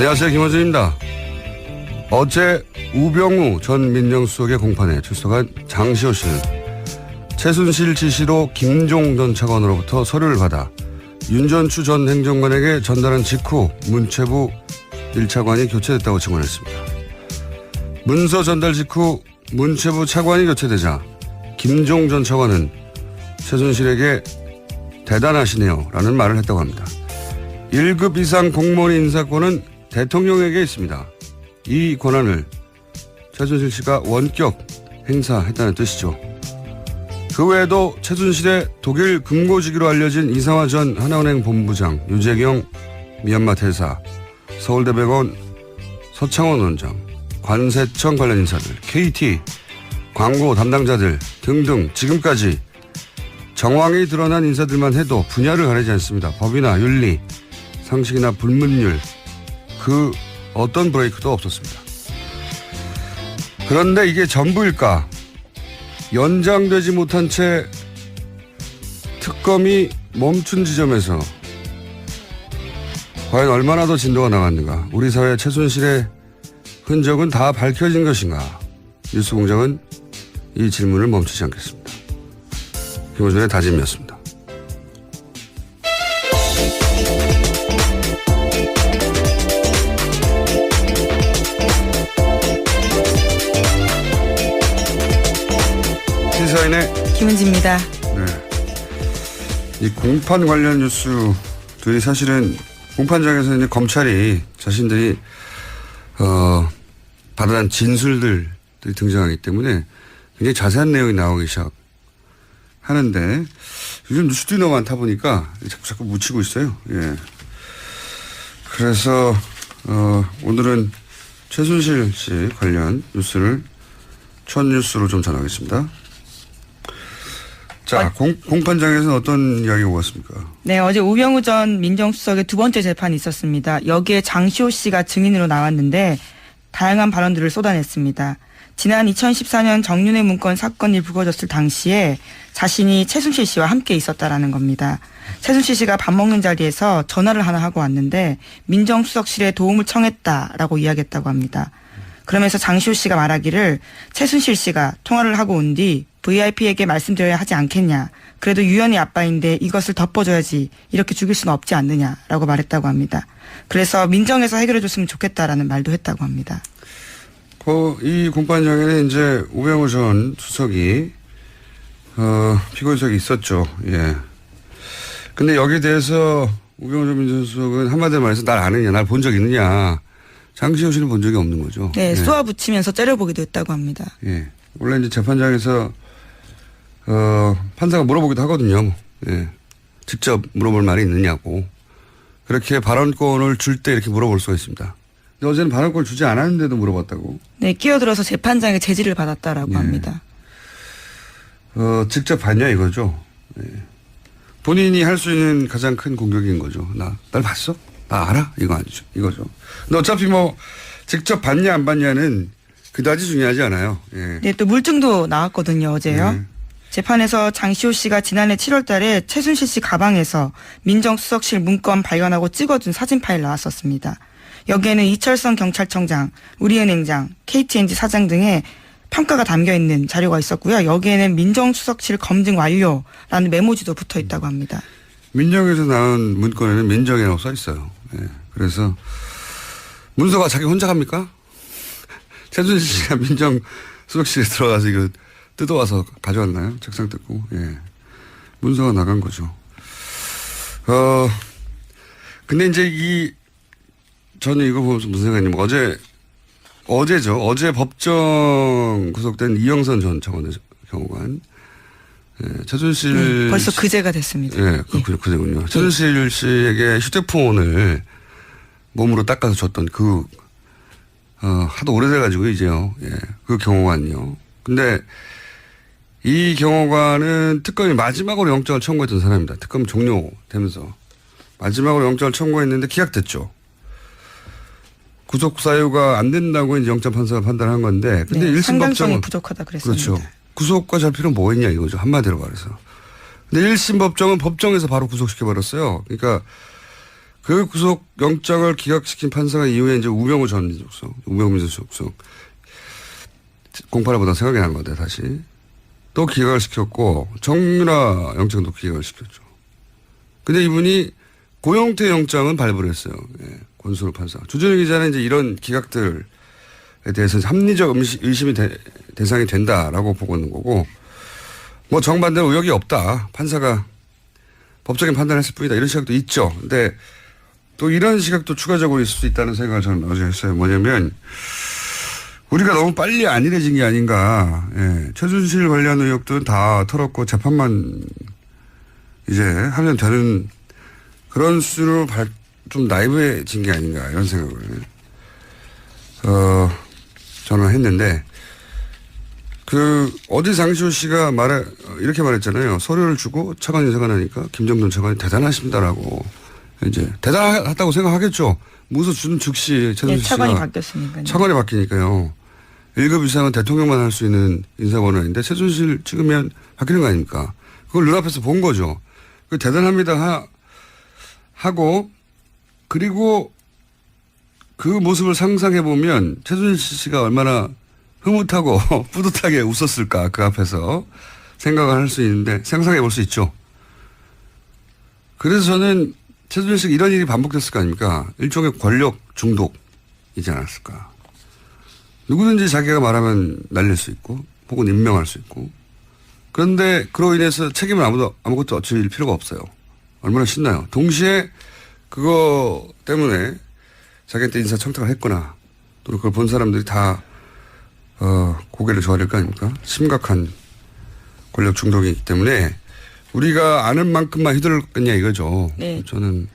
안녕하세요. 김원준입니다. 어제 우병우 전 민정수석의 공판에 출석한 장시호 씨는 최순실 지시로 김종 전 차관으로부터 서류를 받아 윤전추 전 행정관에게 전달한 직후 문체부 1차관이 교체됐다고 증언했습니다. 문서 전달 직후 문체부 차관이 교체되자 김종 전 차관은 최순실에게 대단하시네요 라는 말을 했다고 합니다. 1급 이상 공무원 인사권은 대통령에게 있습니다. 이 권한을 최순실 씨가 원격 행사했다는 뜻이죠. 그 외에도 최순실의 독일 금고지기로 알려진 이상화 전 하나은행 본부장, 유재경 미얀마 대사, 서울대병원 서창원 원장, 관세청 관련 인사들, KT 광고 담당자들 등등 지금까지 정황이 드러난 인사들만 해도 분야를 가리지 않습니다. 법이나 윤리, 상식이나 불문율 그 어떤 브레이크도 없었습니다. 그런데 이게 전부일까? 연장되지 못한 채 특검이 멈춘 지점에서 과연 얼마나 더 진도가 나갔는가? 우리 사회 최순실의 흔적은 다 밝혀진 것인가? 뉴스공장은 이 질문을 멈추지 않겠습니다. 김호준의 다짐이었습니다. 시사인의 김은지입니다. 네. 이 공판 관련 뉴스들이 사실은 공판장에서 이제 검찰이 자신들이 받아낸 진술들이 등장하기 때문에 굉장히 자세한 내용이 나오기 시작하는데 요즘 뉴스들이 너무 많다 보니까 자꾸 묻히고 있어요. 예. 그래서 오늘은 최순실 씨 관련 뉴스를 첫 뉴스로 좀 전하겠습니다. 자, 공판장에서는 어떤 이야기가 오갔습니까? 네, 어제 우병우 전 민정수석의 두 번째 재판이 있었습니다. 여기에 장시호 씨가 증인으로 나왔는데 다양한 발언들을 쏟아냈습니다. 지난 2014년 정윤회 문건 사건이 불거졌을 당시에 자신이 최순실 씨와 함께 있었다라는 겁니다. 최순실 씨가 밥 먹는 자리에서 전화를 하나 하고 왔는데 민정수석실에 도움을 청했다라고 이야기했다고 합니다. 그러면서 장시호 씨가 말하기를 최순실 씨가 통화를 하고 온 뒤 VIP에게 말씀드려야 하지 않겠냐. 그래도 유연이 아빠인데 이것을 덮어줘야지. 이렇게 죽일 수는 없지 않느냐라고 말했다고 합니다. 그래서 민정에서 해결해줬으면 좋겠다라는 말도 했다고 합니다. 이 공판장에는 이제 우병우 전 수석이 피고인석이 있었죠. 예. 근데 여기에 대해서 우병우 전 민정수석은 한마디로 말해서 날 아느냐, 날 본 적 있느냐. 장시호 씨는 본 적이 없는 거죠. 네, 쏘아 붙이면서 째려보기도 했다고 합니다. 예. 원래 이제 재판장에서 판사가 물어보기도 하거든요. 예. 직접 물어볼 말이 있느냐고. 그렇게 발언권을 줄 때 이렇게 물어볼 수가 있습니다. 근데 어제는 발언권을 주지 않았는데도 물어봤다고. 네, 끼어들어서 재판장의 제지를 받았다라고 예. 합니다. 직접 봤냐 이거죠. 예. 본인이 할 수 있는 가장 큰 공격인 거죠. 날 봤어? 나 알아? 이거 아니죠. 이거죠. 근데 어차피 뭐 직접 봤냐 안 봤냐는 그다지 중요하지 않아요. 예. 네, 또 물증도 나왔거든요, 어제요. 네. 재판에서 장시호 씨가 지난해 7월 달에 최순실 씨 가방에서 민정수석실 문건 발견하고 찍어준 사진 파일 나왔었습니다. 여기에는 이철성 경찰청장, 우리은행장, KTNG 사장 등의 평가가 담겨 있는 자료가 있었고요. 여기에는 민정수석실 검증 완료라는 메모지도 붙어 있다고 합니다. 민정에서 나온 문건에는 민정이라고 써 있어요. 예. 그래서 문서가 자기 혼자 갑니까? 최순실 씨가 민정수석실에 들어가서 이거 뜯어와서 가져왔나요? 책상 뜯고. 예. 문서가 나간 거죠. 근데 이제 저는 이거 보면서 무슨 생각이냐면 어제죠. 어제 법정 구속된 이영선 전 청와대 경호관. 예, 최순실. 벌써 그제가 됐습니다. 예, 그제군요. 최순실 씨에게 휴대폰을 몸으로 닦아서 줬던 하도 오래돼가지고 이제요. 예, 그 경호관이요. 근데 이 경호관은 특검이 마지막으로 영장을 청구했던 사람입니다. 특검 종료되면서 마지막으로 영장을 청구했는데 기각됐죠. 구속 사유가 안 된다고 이제 영장 판사가 판단한 건데, 근데 네, 1심 상당성이 법정은 부족하다 그랬습니다. 그렇죠. 구속과 잘 필요는 뭐 있냐 이거죠. 한마디로 말해서. 근데 1심 법정은 법정에서 바로 구속시켜버렸어요. 그러니까 그 구속영장을 기각시킨 판사가 이후에 이제 우병우 전 민정수석, 우병우 민정수석 공판을 보다 생각이 난 건데 다시 또 기각을 시켰고 정유라 영장도 기각을 시켰죠. 근데 이분이 고영태 영장은 발부를 했어요. 예, 권순우 판사. 주준희 기자는 이제 이런 기각들에 대해서 합리적 의심이 대상이 된다라고 보고 있는 거고, 뭐 정반대로 의혹이 없다. 판사가 법적인 판단을 했을 뿐이다. 이런 시각도 있죠. 근데 또 이런 시각도 추가적으로 있을 수 있다는 생각을 저는 어제 했어요. 뭐냐면 우리가 너무 빨리 안일해진 게 아닌가. 예, 최순실 관련 의혹들은 다 털었고 재판만 이제 하면 되는 그런 수준으로 좀 나이브해진 게 아닌가 이런 생각을 저는 했는데, 어제 장시호 씨가 이렇게 말했잖아요. 서류를 주고 차관 인사가 나니까 김정돈 차관이 대단하십니다라고. 이제 대단하다고 생각하겠죠. 무서 준 즉시 최순실 씨가 차관이 바뀌었으니까요. 차관이 바뀌니까요. 1급 이상은 대통령만 할 수 있는 인사권한인데 최순실 찍으면 바뀌는 거 아닙니까? 그걸 눈앞에서 본 거죠. 대단합니다 하고, 그리고 그 모습을 상상해 보면 최순실 씨가 얼마나 흐뭇하고 뿌듯하게 웃었을까 그 앞에서 생각을 할 수 있는데, 상상해 볼 수 있죠. 그래서 저는 최순실 씨가 이런 일이 반복됐을 거 아닙니까? 일종의 권력 중독이지 않았을까. 누구든지 자기가 말하면 날릴 수 있고 혹은 임명할 수 있고, 그런데 그로 인해서 책임을 아무것도 질 필요가 없어요. 얼마나 신나요. 동시에 그거 때문에 자기한테 인사청탁을 했거나 또 그걸 본 사람들이 다 고개를 조아릴 거 아닙니까? 심각한 권력 중독이기 때문에 우리가 아는 만큼만 휘둘렀겠냐 이거죠. 네. 저는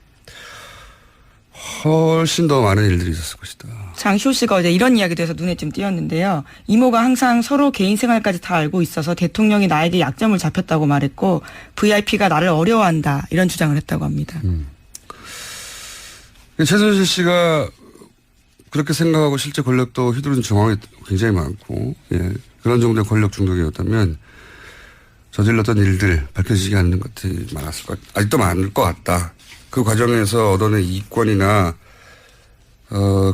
훨씬 더 많은 일들이 있었을 것이다. 장시호 씨가 어제 이런 이야기도 해서 눈에 좀 띄었는데요. 이모가 항상 서로 개인 생활까지 다 알고 있어서 대통령이 나에게 약점을 잡혔다고 말했고 VIP가 나를 어려워한다 이런 주장을 했다고 합니다. 최순실 씨가 그렇게 생각하고 실제 권력도 휘두른 정황이 굉장히 많고, 예, 그런 정도의 권력 중독이었다면 저질렀던 일들 밝혀지지 않는 것들이 아직도 많을 것 같다. 그 과정에서 얻어낸 이권이나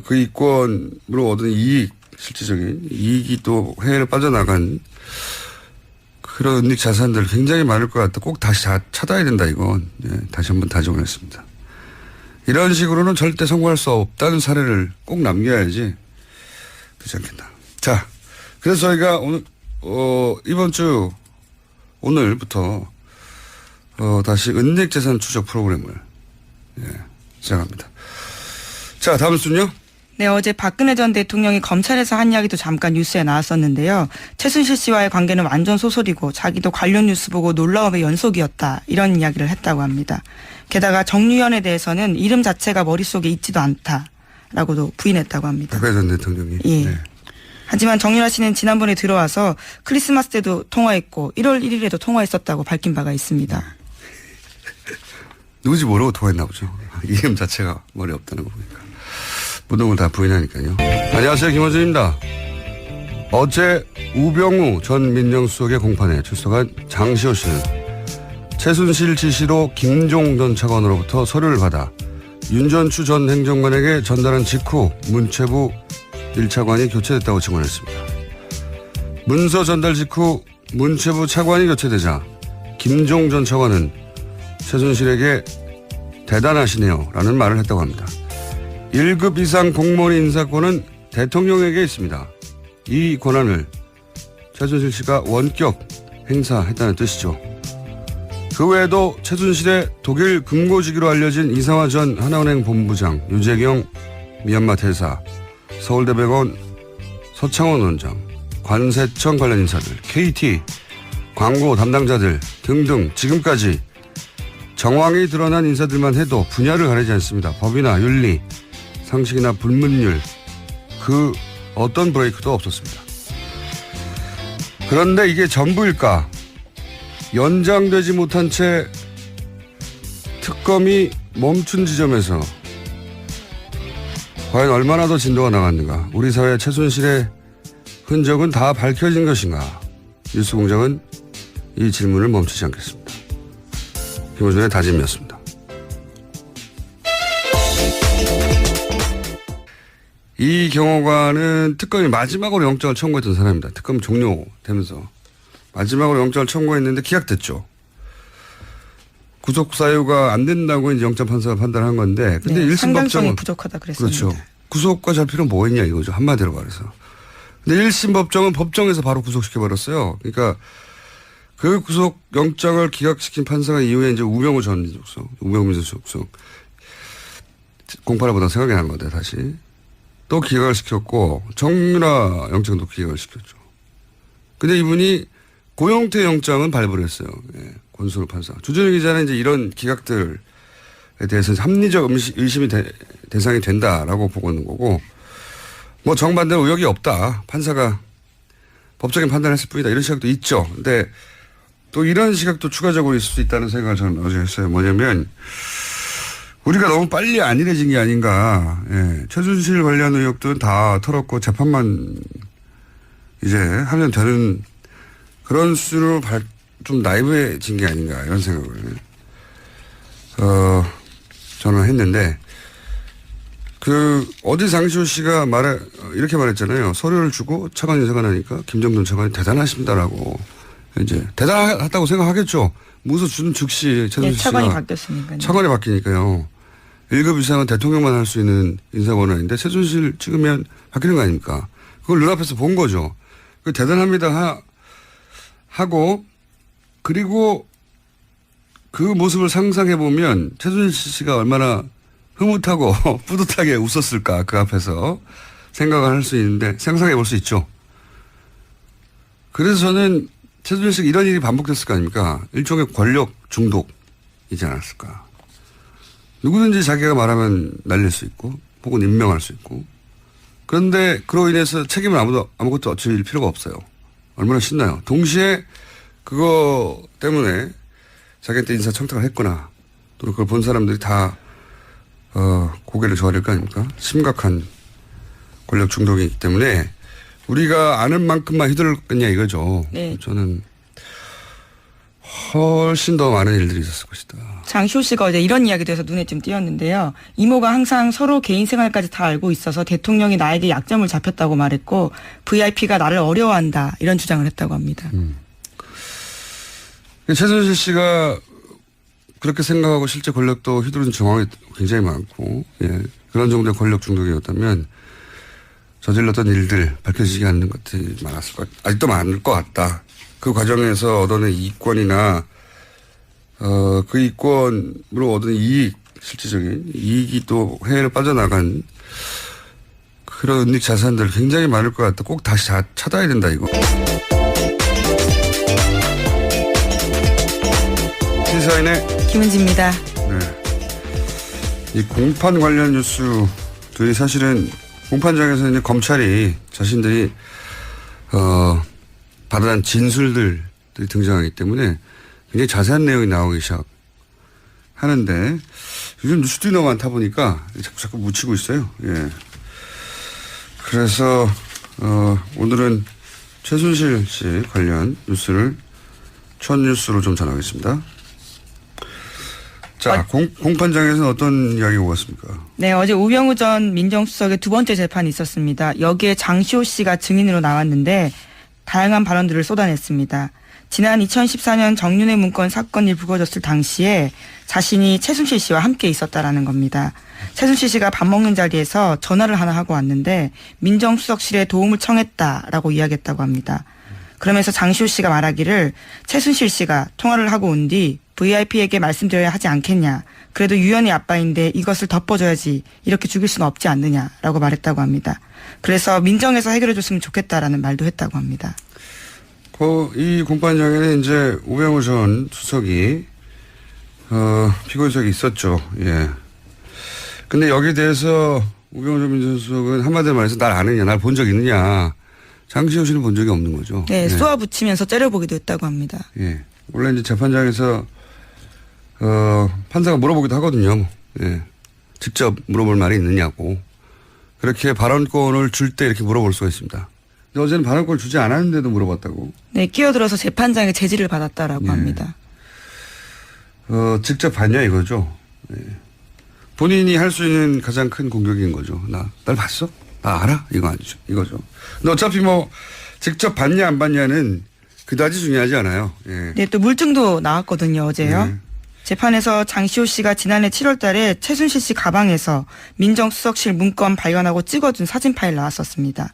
그 이권으로 얻은 이익, 실질적인 이익이 또 해외로 빠져나간 그런 은닉 자산들 굉장히 많을 것 같다. 꼭 다시 찾아야 된다 이건. 예, 다시 한번 다짐했습니다. 이런 식으로는 절대 성공할 수 없다는 사례를 꼭 남겨야지 되지 않겠나. 자, 그래서 저희가 오늘 이번 주 오늘부터 다시 은닉 재산 추적 프로그램을 시작합니다. 자, 다음 순요. 네, 어제 박근혜 전 대통령이 검찰에서 한 이야기도 잠깐 뉴스에 나왔었는데요. 최순실 씨와의 관계는 완전 소설이고 자기도 관련 뉴스 보고 놀라움의 연속이었다. 이런 이야기를 했다고 합니다. 게다가 정유현에 대해서는 이름 자체가 머릿속에 있지도 않다라고도 부인했다고 합니다. 박근혜 전 대통령이. 예. 네. 하지만 정유라 씨는 지난번에 들어와서 크리스마스 때도 통화했고 1월 1일에도 통화했었다고 밝힌 바가 있습니다. 누구지 모르고 통화했나 보죠. 이름 자체가 머리에 없다는 거 보니까. 모든 걸 다 부인하니까요. 안녕하세요. 김어준입니다. 어제 우병우 전 민정수석의 공판에 출석한 장시호 씨는 최순실 지시로 김종 전 차관으로부터 서류를 받아 윤전추 전 행정관에게 전달한 직후 문체부 1차관이 교체됐다고 증언했습니다. 문서 전달 직후 문체부 차관이 교체되자 김종 전 차관은 최순실에게 대단하시네요 라는 말을 했다고 합니다. 1급 이상 공무원 인사권은 대통령에게 있습니다. 이 권한을 최순실 씨가 원격 행사했다는 뜻이죠. 그 외에도 최순실의 독일 금고지기로 알려진 이상화 전 하나은행 본부장, 유재경 미얀마 대사, 서울대병원 서창원 원장, 관세청 관련 인사들, KT, 광고 담당자들 등등 지금까지 정황이 드러난 인사들만 해도 분야를 가리지 않습니다. 법이나 윤리, 상식이나 불문율 그 어떤 브레이크도 없었습니다. 그런데 이게 전부일까? 연장되지 못한 채 특검이 멈춘 지점에서 과연 얼마나 더 진도가 나갔는가? 우리 사회 최순실의 흔적은 다 밝혀진 것인가? 뉴스공장은 이 질문을 멈추지 않겠습니다. 김호준의 다짐이었습니다. 이 경호관은 특검이 마지막으로 영장을 청구했던 사람입니다. 특검 종료되면서 마지막으로 영장을 청구했는데 기각됐죠. 구속 사유가 안 된다고 이제 영장 판사가 판단한 건데, 근데 네, 1심 상당성이 법정은 부족하다 그랬습니다. 그렇죠. 구속과 잡히는 뭐 있냐 이거죠. 한마디로 말해서. 근데 1심 법정은 법정에서 바로 구속시켜 버렸어요. 그러니까 그 구속 영장을 기각시킨 판사가 이후에 이제 우병우 전 민정수석, 우병우 민정수석 공판을 보다 생각이 난 건데 다시 또 기각을 시켰고 정유라 영장도 기각을 시켰죠. 근데 이분이 고영태 영장은 발부를 했어요. 예, 권순우 판사. 주준희 기자는 이제 이런 기각들에 대해서 합리적 의심이 대상이 된다라고 보고 있는 거고, 뭐 정반대로 의혹이 없다. 판사가 법적인 판단을 했을 뿐이다. 이런 시각도 있죠. 근데 또 이런 시각도 추가적으로 있을 수 있다는 생각을 저는 어제 했어요. 뭐냐면 우리가 너무 빨리 안일해진 게 아닌가. 예, 최순실 관련 의혹들은 다 털었고 재판만 이제 하면 되는 그런 수로 좀 나이브해진 게 아닌가 이런 생각을 저는 했는데, 어제 장시호 씨가 이렇게 말했잖아요. 서류를 주고 차관이 생각나니까 김정돈 차관이 대단하십니다라고. 이제 대단하다고 생각하겠죠. 무서 주는 즉시 최순실 씨가 차관이 바뀌었으니까요. 차관이 바뀌니까요. 1급 이상은 대통령만 할 수 있는 인사권한인데 최순실 찍으면 바뀌는 거 아닙니까? 그걸 눈앞에서 본 거죠. 대단합니다 하고, 그리고 그 모습을 상상해 보면 최순실 씨가 얼마나 흐뭇하고 뿌듯하게 웃었을까 그 앞에서 생각을 할 수 있는데, 상상해 볼 수 있죠. 그래서 저는 최순실 씨가 이런 일이 반복됐을 거 아닙니까? 일종의 권력 중독이지 않았을까. 누구든지 자기가 말하면 날릴 수 있고 혹은 임명할 수 있고, 그런데 그로 인해서 책임을 아무것도 질 필요가 없어요. 얼마나 신나요. 동시에 그거 때문에 자기한테 인사청탁을 했거나 또는 그걸 본 사람들이 다 고개를 저어릴 거 아닙니까? 심각한 권력 중독이기 때문에 우리가 아는 만큼만 휘둘렀겠냐 이거죠. 네. 저는 훨씬 더 많은 일들이 있었을 것이다. 장시호 씨가 어제 이런 이야기도 해서 눈에 좀 띄었는데요. 이모가 항상 서로 개인 생활까지 다 알고 있어서 대통령이 나에게 약점을 잡혔다고 말했고 VIP가 나를 어려워한다 이런 주장을 했다고 합니다. 최순실 씨가 그렇게 생각하고 실제 권력도 휘두른 정황이 굉장히 많고, 예, 그런 정도의 권력 중독이었다면 저질렀던 일들 밝혀지지 않는 것들이 아직도 많을 것 같다. 그 과정에서 얻어낸 이익권이나 그 이익권으로 얻은 실질적인 이익이 또 해외로 빠져나간 그런 은닉 자산들 굉장히 많을 것 같다. 꼭 다시 찾아야 된다 이거. 시사인의 김은지입니다. 네. 이 공판 관련 뉴스들이 사실은 공판장에서 이제 검찰이 자신들이 받아낸 진술들이 등장하기 때문에 굉장히 자세한 내용이 나오기 시작하는데, 요즘 뉴스들이 너무 많다 보니까 자꾸 묻히고 있어요. 예. 그래서 오늘은 최순실 씨 관련 뉴스를 첫 뉴스로 좀 전하겠습니다. 자, 공판장에서는 어떤 이야기가 오갔습니까? 네, 어제 우병우 전 민정수석의 두 번째 재판이 있었습니다. 여기에 장시호 씨가 증인으로 나왔는데 다양한 발언들을 쏟아냈습니다. 지난 2014년 정윤회 문건 사건이 불거졌을 당시에 자신이 최순실 씨와 함께 있었다라는 겁니다. 최순실 씨가 밥 먹는 자리에서 전화를 하나 하고 왔는데 민정수석실에 도움을 청했다라고 이야기했다고 합니다. 그러면서 장시호 씨가 말하기를 최순실 씨가 통화를 하고 온 뒤 VIP에게 말씀드려야 하지 않겠냐. 그래도 유연이 아빠인데 이것을 덮어줘야지. 이렇게 죽일 수는 없지 않느냐라고 말했다고 합니다. 그래서 민정에서 해결해줬으면 좋겠다라는 말도 했다고 합니다. 이 공판장에는 이제 우병우 전 수석이 피고인석이 있었죠. 예. 근데 여기에 대해서 우병우 전 민정수석은 한마디로 말해서 날 아느냐, 날 본 적 있느냐. 장시호 씨는 본 적이 없는 거죠. 네, 예. 쏘아붙이면서 째려보기도 했다고 합니다. 예. 원래 이제 재판장에서 판사가 물어보기도 하거든요. 예. 직접 물어볼 말이 있느냐고. 그렇게 발언권을 줄 때 이렇게 물어볼 수가 있습니다. 근데 어제는 발언권을 주지 않았는데도 물어봤다고. 네, 끼어들어서 재판장의 제지를 받았다라고 예. 합니다. 직접 봤냐 이거죠. 예. 본인이 할 수 있는 가장 큰 공격인 거죠. 날 봤어? 알아? 이거 아니죠. 이거죠. 근데 어차피 뭐 직접 받냐 안 받냐는 그다지 중요하지 않아요. 예. 네, 또 물증도 나왔거든요, 어제요. 네. 재판에서 장시호 씨가 지난해 7월 달에 최순실 씨 가방에서 민정수석실 문건 발견하고 찍어둔 사진 파일 나왔었습니다.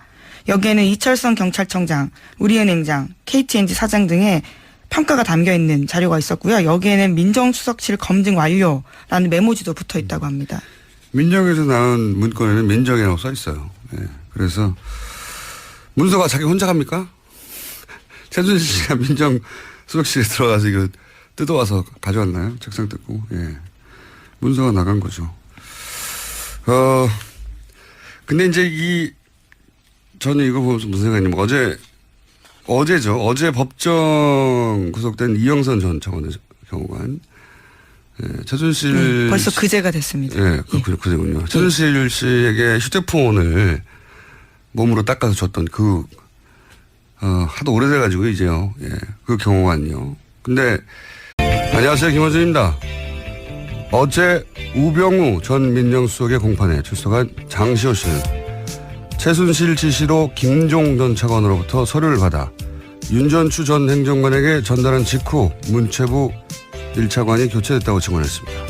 여기에는 이철성 경찰청장, 우리은행장, KTNG 사장 등의 평가가 담겨 있는 자료가 있었고요. 여기에는 민정수석실 검증 완료라는 메모지도 붙어 있다고 합니다. 민정에서 나온 문건에는 민정이라고 써 있어요. 예. 그래서 문서가 자기 혼자 갑니까? 최순실 씨가 민정수석실에 들어가서 이거 뜯어와서 가져왔나요? 책상 뜯고. 예. 문서가 나간 거죠. 근데 이제 저는 이거 보면서 무슨 생각이냐면 어제죠. 어제 법정 구속된 이영선 전 청와대 경호관. 예, 최순실. 벌써 그제가 됐습니다. 예, 그제군요. 최순실 씨에게 휴대폰을 몸으로 닦아서 줬던 하도 오래돼가지고 이제요. 예, 그 경호관이요. 근데, 안녕하세요. 김원준입니다. 어제 우병우 전 민정수석의 공판에 출석한 장시호 씨는 최순실 지시로 김종 전 차관으로부터 서류를 받아 윤전추 전 행정관에게 전달한 직후 문체부 1차관이 교체됐다고 증언했습니다.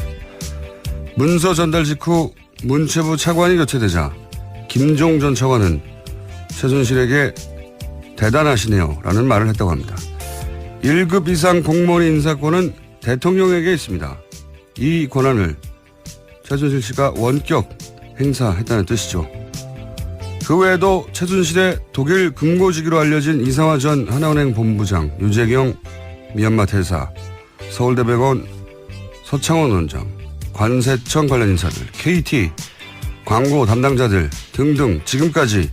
문서 전달 직후 문체부 차관이 교체되자 김종 전 차관은 최순실에게 대단하시네요 라는 말을 했다고 합니다. 1급 이상 공무원의 인사권은 대통령에게 있습니다. 이 권한을 최순실 씨가 원격 행사했다는 뜻이죠. 그 외에도 최순실의 독일 금고지기로 알려진 이상화 전 하나은행 본부장, 유재경 미얀마 대사, 서울대병원 서창원 원장, 관세청 관련 인사들, KT, 광고 담당자들 등등 지금까지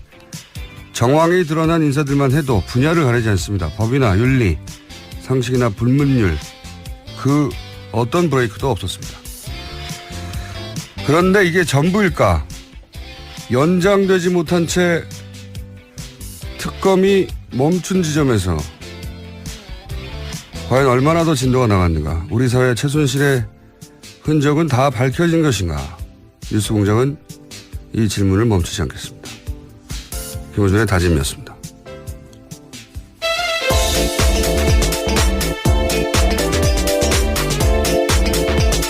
정황이 드러난 인사들만 해도 분야를 가리지 않습니다. 법이나 윤리, 상식이나 불문율 그 어떤 브레이크도 없었습니다. 그런데 이게 전부일까? 연장되지 못한 채 특검이 멈춘 지점에서 과연 얼마나 더 진도가 나갔는가? 우리 사회 최순실의 흔적은 다 밝혀진 것인가? 뉴스공장은 이 질문을 멈추지 않겠습니다. 김호준의 다짐이었습니다.